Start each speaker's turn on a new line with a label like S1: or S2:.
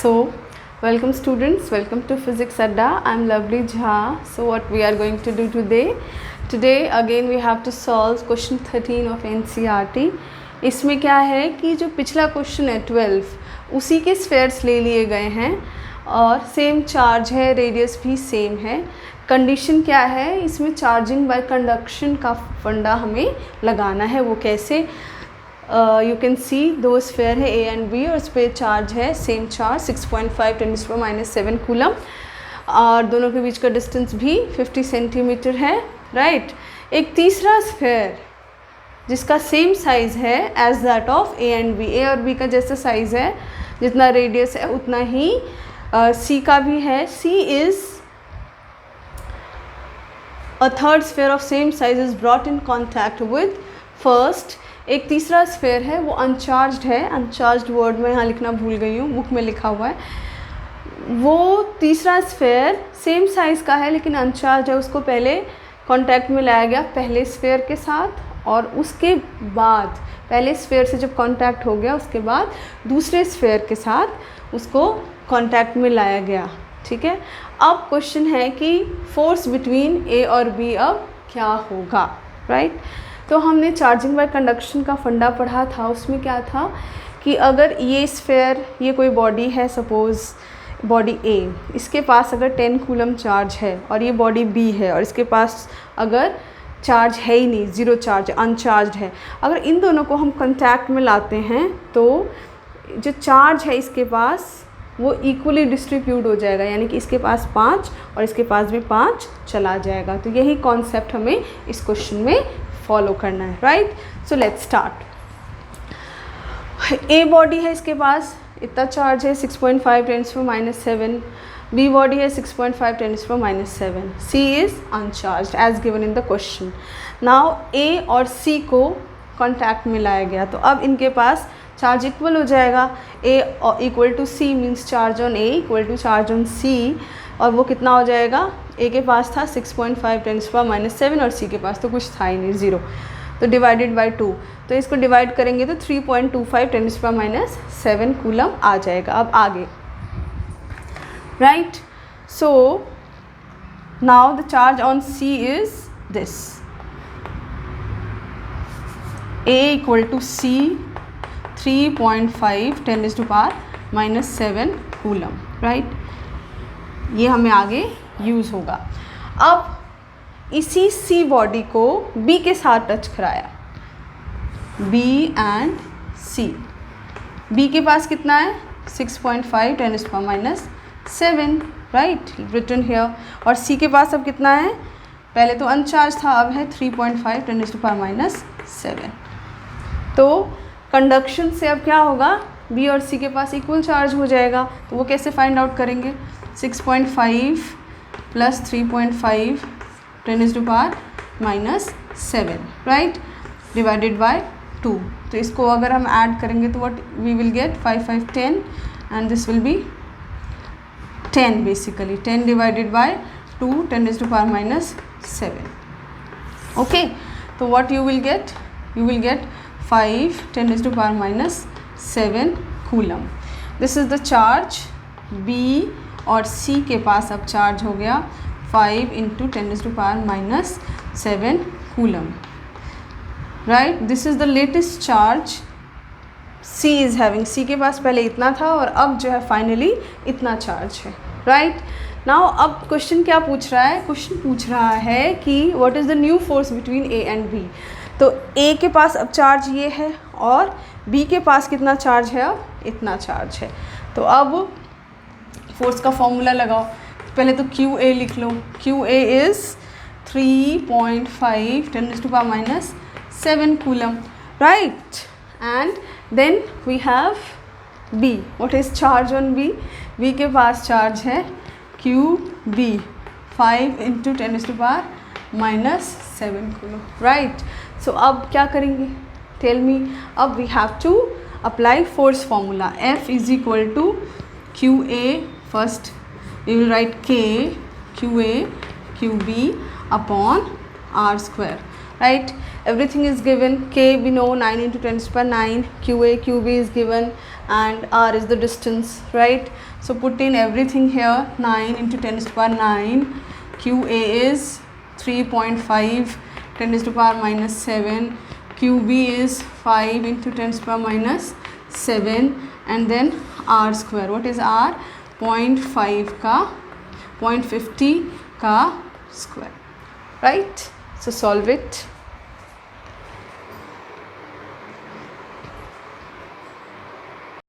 S1: So, welcome students, welcome to Physics Adda. I'm Lovely Jha. So, what we are going to do today? Today again we have to solve question 13 of NCERT. इसमें क्या है कि जो पिछला question है 12 उसी के spheres ले लिए गए हैं और सेम चार्ज है, रेडियस भी सेम है. कंडीशन क्या है, इसमें चार्जिंग बाय कंडक्शन का फंडा हमें लगाना है. वो कैसे? यू कैन सी दो स्फेयर है ए एंड बी और उस पर चार्ज है सेम चार्ज 6.5 × 10⁻⁷ कूलम और दोनों के बीच का डिस्टेंस भी 50 सेंटीमीटर है. राइट. एक तीसरा स्फेयर जिसका सेम साइज़ है as that of A and B. A और बी का जैसा साइज़ है, जितना रेडियस है उतना ही सी का भी है. सी is a third sphere of same size is brought in contact with first. एक तीसरा स्फेयर है वो अनचार्ज्ड है. अनचार्ज्ड वर्ड मैं यहाँ लिखना भूल गई हूँ, बुक में लिखा हुआ है. वो तीसरा स्फेयर सेम साइज़ का है लेकिन अनचार्ज है. उसको पहले कांटेक्ट में लाया गया पहले स्फेयर के साथ और उसके बाद पहले स्फेयर से जब कांटेक्ट हो गया उसके बाद दूसरे स्फेयर के साथ उसको कांटेक्ट में लाया गया. ठीक है. अब क्वेश्चन है कि फोर्स बिटवीन ए और बी अब क्या होगा. राइट. तो हमने चार्जिंग बाय कंडक्शन का फंडा पढ़ा था. उसमें क्या था कि अगर ये स्फेयर, ये कोई बॉडी है, सपोज़ बॉडी ए, इसके पास अगर 10 कूलम चार्ज है और ये बॉडी बी है और इसके पास अगर चार्ज है ही नहीं, ज़ीरो चार्ज, अनचार्ज है, अगर इन दोनों को हम कांटेक्ट में लाते हैं तो जो चार्ज है इसके पास वो इक्वली डिस्ट्रीब्यूट हो जाएगा. यानी कि इसके पास 5 और इसके पास भी 5 चला जाएगा. तो यही कॉन्सेप्ट हमें इस क्वेश्चन में फॉलो करना है. Right. So let's start. A body है, इसके पास इतना चार्ज है 6.5 × 10⁻⁷. बी बॉडी है 6.5 × 10⁻⁷. C is uncharged as given in the question. Now A और सी को कॉन्टैक्ट में लाया गया तो अब इनके पास चार्ज इक्वल हो जाएगा. A equal to C means charge on A equal to charge on C. और वो कितना हो जाएगा? ए के पास था 6.5 × 10⁻⁷ और सी के पास तो कुछ था ही नहीं, ज़ीरो. तो डिवाइडेड बाय 2, तो इसको डिवाइड करेंगे तो 3.25 × 10⁻⁷ कूलम आ जाएगा. अब आगे. Right. So now the charge on C is this. A equal to C 3.5 × 10⁻⁷ coulomb. Right. ये हमें आगे यूज़ होगा. अब इसी सी बॉडी को बी के साथ टच कराया. B and C. बी के पास कितना है? 6.5 × 10⁻⁷. राइट. Written here. और सी के पास अब कितना है? पहले तो अनचार्ज था, अब है 3.5 × 10⁻⁷. तो कंडक्शन से अब क्या होगा? बी और सी के पास इक्वल चार्ज हो जाएगा. तो वो कैसे फाइंड आउट करेंगे? 6.5 + 3.5 × 10⁻⁷. राइट. Divided by 2. तो इसको अगर हम ऐड करेंगे तो what we will get? 5 5 10 and this will be 10 basically. 10 divided by 2 10⁻⁷. Okay. तो what you will get? You will get 5 10⁻⁷ coulomb. This is the charge. B और C के पास अब चार्ज हो गया 5 × 10⁻⁷ coulomb. Right. This is the latest charge C is having. C के पास पहले इतना था और अब जो है फाइनली इतना चार्ज है. राइट. नाउ अब क्वेश्चन क्या पूछ रहा है? क्वेश्चन पूछ रहा है कि what is the new force between A and B. तो ए के पास अब चार्ज ये है और बी के पास कितना चार्ज है? अब इतना चार्ज है. तो अब फोर्स का फॉर्मूला लगाओ. पहले तो क्यू ए लिख लो. Q A is 3.5 × 10⁻⁷ coulomb. Right. And then we have B. What is charge on B? B के पास चार्ज है Q B 5 × 10⁻⁷ coulomb. Right. So अब क्या करेंगे? Tell me. अब we have to apply force formula. F is equal to Q A. First we will write K QA QB upon R square. right? Everything is given. K we know 9 into 10 to the power 9, QA QB is given, and R is the distance, right? So put in everything here. 9 into 10 to the power 9, QA is 3.5, 10 to the power minus 7, QB is 5 into 10 to the power minus 7, and then R square. What is R? 0.5 का 0.50 का square, right? So solve it.